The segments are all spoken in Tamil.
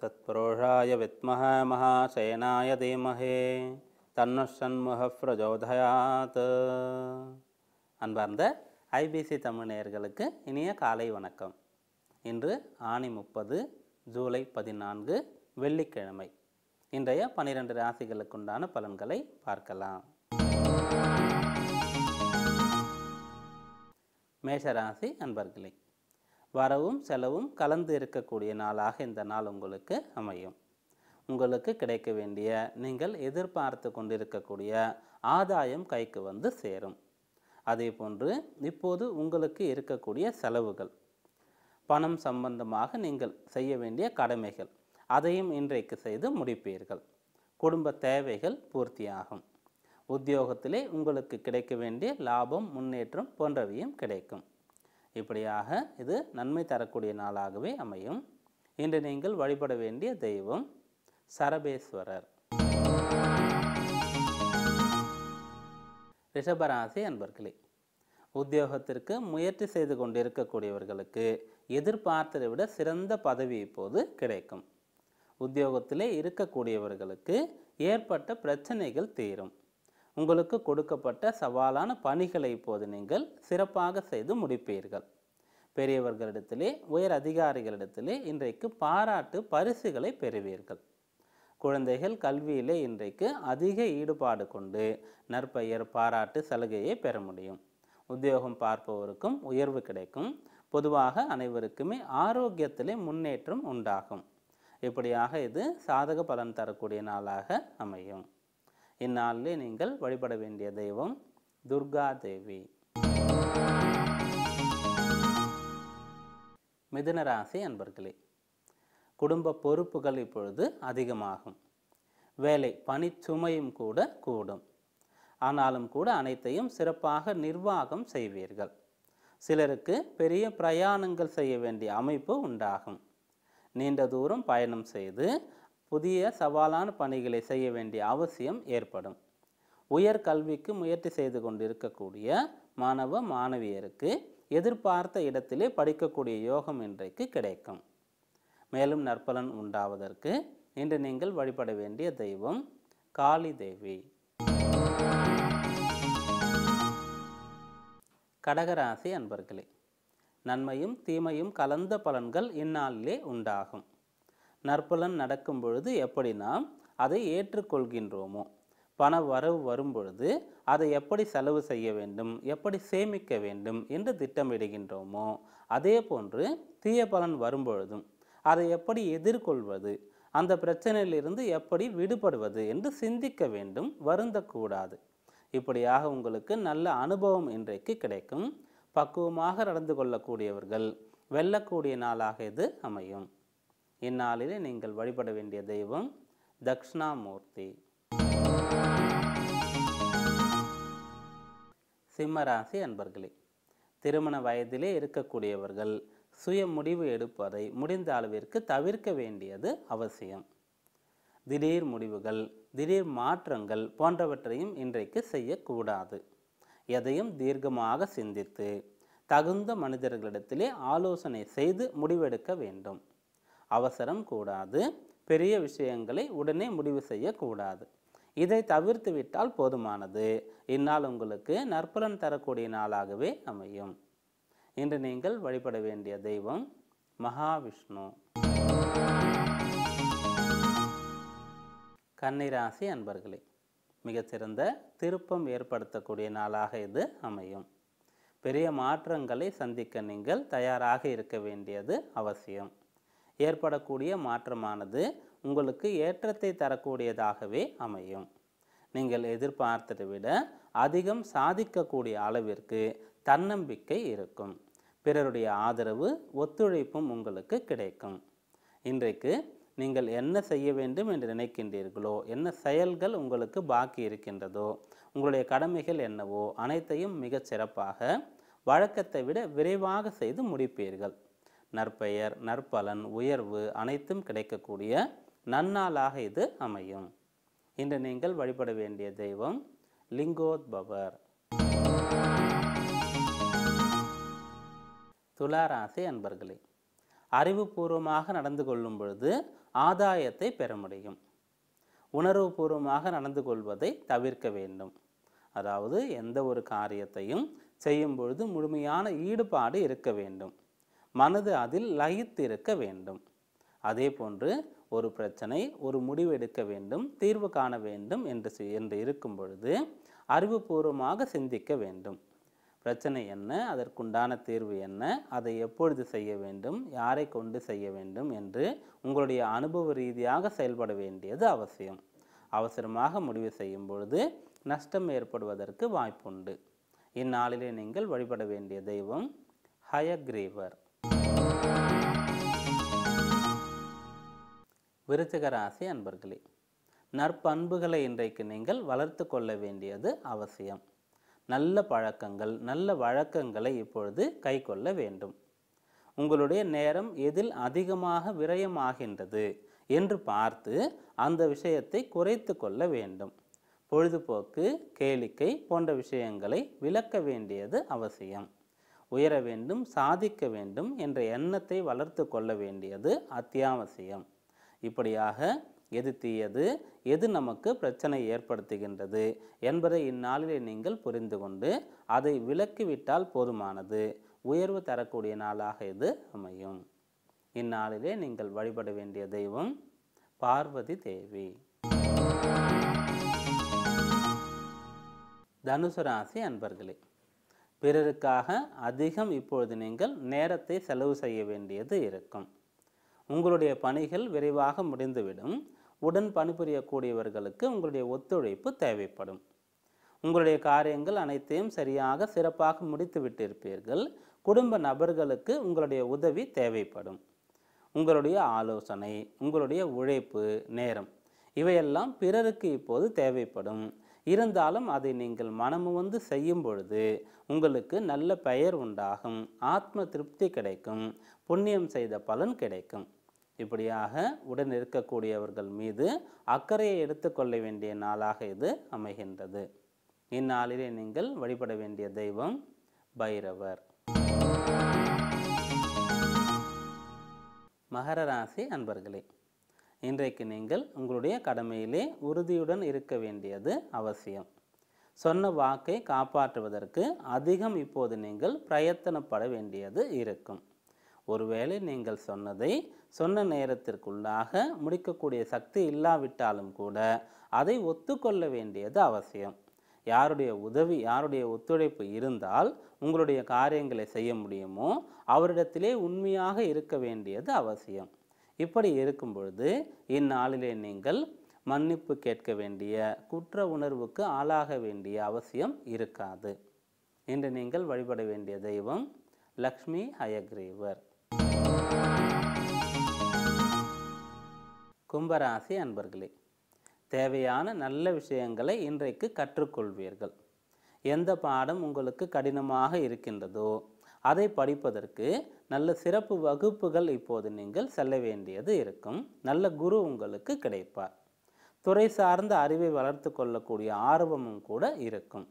तत्पुरुषाय विद्महे महासेनाय धीमहि तन्नः षण्मुखः प्रचोदयात्. அன்பார்ந்த ஐபிசி தமிழ் நேயர்களுக்கு இனிய காலை வணக்கம். இன்று ஆனி 30 ஜூலை 14 வெள்ளிக்கிழமை. இன்றைய 12 ராசிகளுக்குண்டான பலன்களை பார்க்கலாம். மேஷராசி அன்பர்களே, வரவும் செலவும் கலந்து இருக்கக்கூடிய நாளாக இந்த நாள் உங்களுக்கு அமையும். உங்களுக்கு கிடைக்க வேண்டிய, நீங்கள் எதிர்பார்த்து கொண்டிருக்கக்கூடிய ஆதாயம் கைக்கு வந்து சேரும். அதே போன்று இப்போது உங்களுக்கு இருக்கக்கூடிய செலவுகள், பணம் சம்பந்தமாக நீங்கள் செய்ய வேண்டிய கடமைகள், அதையும் இன்றைக்கு செய்து முடிப்பீர்கள். குடும்ப தேவைகள் பூர்த்தியாகும். உத்தியோகத்திலே உங்களுக்கு கிடைக்க வேண்டிய லாபம், முன்னேற்றம் போன்றவையும் கிடைக்கும். இப்படியாக இது நன்மை தரக்கூடிய நாளாகவே அமையும். இன்று நீங்கள் வழிபட வேண்டிய தெய்வம் சரபேஸ்வரர். ரிஷபராசி அன்பர்களே, உத்தியோகத்திற்கு முயற்சி செய்து கொண்டிருக்கக்கூடியவர்களுக்கு எதிர்பார்த்ததை விட சிறந்த பதவி இப்போது கிடைக்கும். உத்தியோகத்திலே இருக்கக்கூடியவர்களுக்கு ஏற்பட்ட பிரச்சனைகள் தீரும். உங்களுக்கு கொடுக்கப்பட்ட சவாலான பணிகளை இப்போது நீங்கள் சிறப்பாக செய்து முடிப்பீர்கள். பெரியவர்களிடத்திலே, உயர் அதிகாரிகளிடத்திலே இன்றைக்கு பாராட்டு பரிசுகளை பெறுவீர்கள். குழந்தைகள் கல்வியிலே இன்றைக்கு அதிக ஈடுபாடு கொண்டு நற்பெயர், பாராட்டு, சலுகையை பெற முடியும். உத்தியோகம் பார்ப்பவருக்கும் உயர்வு கிடைக்கும். பொதுவாக அனைவருக்குமே ஆரோக்கியத்திலே முன்னேற்றம் உண்டாகும். இப்படியாக இது சாதக பலன் தரக்கூடிய நாளாக அமையும். இந்நாளிலே நீங்கள் வழிபட வேண்டிய தெய்வம் துர்கா தேவி. மிதுன ராசி அன்பர்களே, குடும்ப பொறுப்புகள் இப்பொழுது அதிகமாகும். வேலை பணிச்சுமையும் கூட கூடும். ஆனாலும் கூட அனைத்தையும் சிறப்பாக நிர்வாகம் செய்வீர்கள். சிலருக்கு பெரிய பிரயாணங்கள் செய்ய வேண்டிய அமைப்பு உண்டாகும். நீண்ட தூரம் பயணம் செய்து புதிய சவாலான பணிகளை செய்ய வேண்டிய அவசியம் ஏற்படும். உயர் கல்விக்கு முயற்சி செய்து கொண்டிருக்கக்கூடிய மாணவ மாணவியருக்கு எதிர்பார்த்த இடத்திலே படிக்கக்கூடிய யோகம் இன்றைக்கு கிடைக்கும். மேலும் நற்பலன் உண்டாவதற்கு இன்று நீங்கள் வழிபட வேண்டிய தெய்வம் காளி தேவி. கடகராசி அன்பர்களே, நன்மையும் தீமையும் கலந்த பலன்கள் இந்நாளிலே உண்டாகும். நற்பலன் நடக்கும் பொழுது எப்படி நாம் அதை ஏற்றுக்கொள்கின்றோமோ, பண வரவு வரும் பொழுது அதை எப்படி செலவு செய்ய வேண்டும், எப்படி சேமிக்க வேண்டும் என்று திட்டமிடுகின்றோமோ, அதே போன்று தீய பலன் வரும்பொழுதும் அதை எப்படி எதிர்கொள்வது, அந்த பிரச்சனையிலிருந்து எப்படி விடுபடுவது என்று சிந்திக்க வேண்டும், வருந்தக்கூடாது. இப்படியாக உங்களுக்கு நல்ல அனுபவம் இன்றைக்கு கிடைக்கும். பக்குவமாக நடந்து கொள்ளக்கூடியவர்கள் வெல்லக்கூடிய நாளாக இது அமையும். இந்நாளிலே நீங்கள் வழிபட வேண்டிய தெய்வம் தக்ஷணாமூர்த்தி. சிம்மராசி அன்பர்களே, திருமண வயதிலே இருக்கக்கூடியவர்கள் சுய முடிவு எடுப்பதை முடிந்த அளவிற்கு தவிர்க்க வேண்டியது அவசியம். திடீர் முடிவுகள், திடீர் மாற்றங்கள் போன்றவற்றையும் இன்றைக்கு செய்யக்கூடாது. எதையும் தீர்க்கமாக சிந்தித்து தகுந்த மனிதர்களிடத்திலே ஆலோசனை செய்து முடிவெடுக்க வேண்டும். அவசரம் கூடாது. பெரிய விஷயங்களை உடனே முடிவு செய்யக்கூடாது. இதை தவிர்த்து விட்டால் போதுமானது. இந்நாள் உங்களுக்கு நற்பலன் தரக்கூடிய நாளாகவே அமையும். இன்று நீங்கள் வழிபட வேண்டிய தெய்வம் மகாவிஷ்ணு. கன்னிராசி அன்பர்களே, மிகச்சிறந்த திருப்பம் ஏற்படுத்தக்கூடிய நாளாக இது அமையும். பெரிய மாற்றங்களை சந்திக்க நீங்கள் தயாராக இருக்க வேண்டியது அவசியம். ஏற்படக்கூடிய மாற்றமானது உங்களுக்கு ஏற்றத்தை தரக்கூடியதாகவே அமையும். நீங்கள் எதிர்பார்த்ததை விட அதிகம் சாதிக்கக்கூடிய அளவிற்கு தன்னம்பிக்கை இருக்கும். பிறருடைய ஆதரவு, ஒத்துழைப்பும் உங்களுக்கு கிடைக்கும். இன்றைக்கு நீங்கள் என்ன செய்ய வேண்டும் என்று நினைக்கின்றீர்களோ, என்ன செயல்கள் உங்களுக்கு பாக்கி இருக்கின்றதோ, உங்களுடைய கடமைகள் என்னவோ அனைத்தையும் மிகச் சிறப்பாக வழக்கத்தை விட விரைவாக செய்து முடிப்பீர்கள். நற்பெயர், நற்பலன், உயர்வு அனைத்தும் கிடைக்கக்கூடிய நன்னாளாக இது அமையும். இன்று நீங்கள் வழிபட வேண்டிய தெய்வம் லிங்கோத்பவர். துலா ராசி அன்பர்களே, அறிவுபூர்வமாக நடந்து கொள்ளும் பொழுது ஆதாயத்தை பெற முடியும். உணர்வுபூர்வமாக நடந்து கொள்வதை தவிர்க்க வேண்டும். அதாவது எந்த ஒரு காரியத்தையும் செய்யும் பொழுது முழுமையான ஈடுபாடு இருக்க வேண்டும். மனது அதில் லயித்து இருக்க வேண்டும். அதே போன்று ஒரு பிரச்சனை, ஒரு முடிவு எடுக்க வேண்டும், தீர்வு காண வேண்டும் என்று இருக்கும் பொழுது அறிவுபூர்வமாக சிந்திக்க வேண்டும். பிரச்சனை என்ன, அதற்குண்டான தீர்வு என்ன, அதை எப்பொழுது செய்ய வேண்டும், யாரை கொண்டு செய்ய வேண்டும் என்று உங்களுடைய அனுபவ ரீதியாக செயல்பட வேண்டியது அவசியம். அவசரமாக முடிவு செய்யும் பொழுது நஷ்டம் ஏற்படுவதற்கு வாய்ப்புண்டு. இந்நாளிலே நீங்கள் வழிபட வேண்டிய தெய்வம் ஹயக்ரீவர். விருச்சிக ராசி அன்பர்களே, நற்பண்புகளை இன்றைக்கு நீங்கள் வளர்த்து கொள்ள வேண்டியது அவசியம். நல்ல பழக்கங்கள், நல்ல வழக்கங்களை இப்பொழுது கை கொள்ள வேண்டும். உங்களுடைய நேரம் எதில் அதிகமாக விரயமாகின்றது என்று பார்த்து அந்த விஷயத்தை குறைத்து கொள்ள வேண்டும். பொழுதுபோக்கு, கேளிக்கை போன்ற விஷயங்களை விலக்க வேண்டியது அவசியம். உயர வேண்டும், சாதிக்க வேண்டும் என்ற எண்ணத்தை வளர்த்து கொள்ள வேண்டியது அத்தியாவசியம். இப்படியாக எது தீயது, எது நமக்கு பிரச்சனை ஏற்படுத்துகின்றது என்பதை இந்நாளிலே நீங்கள் புரிந்து கொண்டு அதை விலக்கிவிட்டால் போதுமானது. உயர்வு தரக்கூடிய நாளாக இது அமையும். இந்நாளிலே நீங்கள் வழிபட வேண்டிய தெய்வம் பார்வதி தேவி. தனுசு ராசி அன்பர்களே, பிறருக்காக அதிகம் இப்பொழுது நீங்கள் நேரத்தை செலவு செய்ய வேண்டியது இருக்கும். உங்களுடைய பணிகள் விரைவாக முடிந்துவிடும். உடன் பணிபுரியக்கூடியவர்களுக்கு உங்களுடைய ஒத்துழைப்பு தேவைப்படும். உங்களுடைய காரியங்கள் அனைத்தையும் சரியாக சிறப்பாக முடித்து விட்டிருப்பீர்கள். குடும்ப நபர்களுக்கு உங்களுடைய உதவி தேவைப்படும். உங்களுடைய ஆலோசனை, உங்களுடைய உழைப்பு, நேரம் இவையெல்லாம் பிறருக்கு இப்போது தேவைப்படும். இருந்தாலும் அதை நீங்கள் மனமுவந்து செய்யும் பொழுது உங்களுக்கு நல்ல பெயர் உண்டாகும், ஆத்ம திருப்தி கிடைக்கும், புண்ணியம் செய்த பலன் கிடைக்கும். இப்படியாக உடன் இருக்கக்கூடியவர்கள் மீது அக்கறையை எடுத்துக்கொள்ள வேண்டிய நாளாக இது அமைகின்றது. இந்நாளிலே நீங்கள் வழிபட வேண்டிய தெய்வம் பைரவர். மகர ராசி அன்பர்களே, இன்றைக்கு நீங்கள் உங்களுடைய கடமையிலே உறுதியுடன் இருக்க வேண்டியது அவசியம். சொன்ன வாக்கை காப்பாற்றுவதற்கு அதிகம் இப்போது நீங்கள் பிரயத்தனப்பட வேண்டியது இருக்கும். ஒருவேளை நீங்கள் சொன்னதை சொன்ன நேரத்திற்குள்ளாக முடிக்கக்கூடிய சக்தி இல்லாவிட்டாலும் கூட அதை ஒத்துக்கொள்ள வேண்டியது அவசியம். யாருடைய உதவி, யாருடைய ஒத்துழைப்பு இருந்தால் உங்களுடைய காரியங்களை செய்ய முடியுமோ அவரிடத்திலே உண்மையாக இருக்க வேண்டியது அவசியம். இப்படி இருக்கும் பொழுது இந்நாளிலே நீங்கள் மன்னிப்பு கேட்க வேண்டிய, குற்ற உணர்வுக்கு ஆளாக வேண்டிய அவசியம் இருக்காது. இன்று நீங்கள் வழிபட வேண்டிய தெய்வம் லக்ஷ்மி ஹயக்ரீவர். கும்பராசி அன்பர்களே, தேவையான நல்ல விஷயங்களை இன்றைக்கு கற்றுக்கொள்வீர்கள். எந்த பாடம் உங்களுக்கு கடினமாக இருக்கின்றதோ அதை படிப்பதற்கு நல்ல சிறப்பு வகுப்புகள் இப்போது நீங்கள் செல்ல வேண்டியது இருக்கும். நல்ல குரு உங்களுக்கு கிடைப்பார். துறை சார்ந்த அறிவை வளர்த்து கொள்ளக்கூடிய ஆர்வமும் கூட இருக்கும்.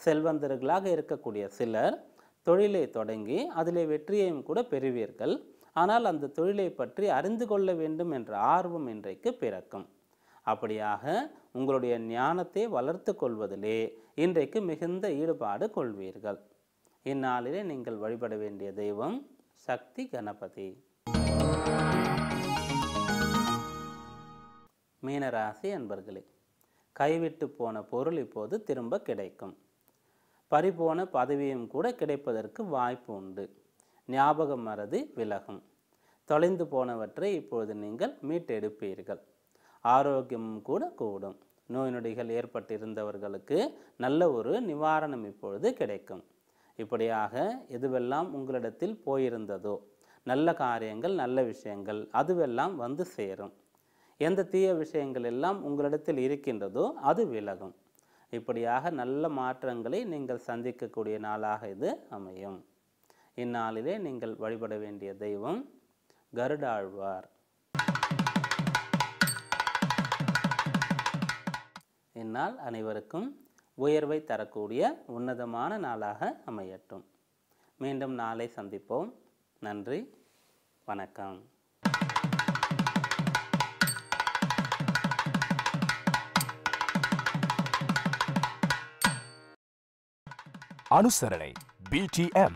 செல்வந்தர்களாக இருக்கக்கூடிய சிலர் தொழிலை தொடங்கி அதிலே வெற்றியையும் கூட பெறுவீர்கள். ஆனால் அந்த தொழிலை பற்றி அறிந்து கொள்ள வேண்டும் என்ற ஆர்வம் இன்றைக்கு பிறக்கும். அப்படியாக உங்களுடைய ஞானத்தை வளர்த்து கொள்வதிலே இன்றைக்கு மிகுந்த ஈடுபாடு கொள்வீர்கள். இந்நாளிலே நீங்கள் வழிபட வேண்டிய தெய்வம் சக்தி கணபதி. மீனராசி அன்பர்களே, கைவிட்டு போன பொருள் இப்போது திரும்ப கிடைக்கும். பறிபோன பதவியும் கூட கிடைப்பதற்கு வாய்ப்பு உண்டு. ஞாபக மறதி விலகும். தொலைந்து போனவற்றை இப்பொழுது நீங்கள் மீட்டெடுப்பீர்கள். ஆரோக்கியமும் கூட கூடும். நோய் நொடிகள் ஏற்பட்டிருந்தவர்களுக்கு நல்ல ஒரு நிவாரணம் இப்பொழுது கிடைக்கும். இப்படியாக எதுவெல்லாம் உங்களிடத்தில் போயிருந்ததோ, நல்ல காரியங்கள், நல்ல விஷயங்கள் அதுவெல்லாம் வந்து சேரும். எந்த தீய விஷயங்கள் எல்லாம் உங்களிடத்தில் இருக்கின்றதோ அது விலகும். இப்படியாக நல்ல மாற்றங்களை நீங்கள் சந்திக்கக்கூடிய நாளாக இது அமையும். இந்நாளிலே நீங்கள் வழிபட வேண்டிய தெய்வம் கருடாழ்வார். இந்நாள் அனைவருக்கும் உயர்வை தரக்கூடிய உன்னதமான நாளாக அமையட்டும். மீண்டும் நாளை சந்திப்போம். நன்றி, வணக்கம். ಅನುಸರಣೆ BTM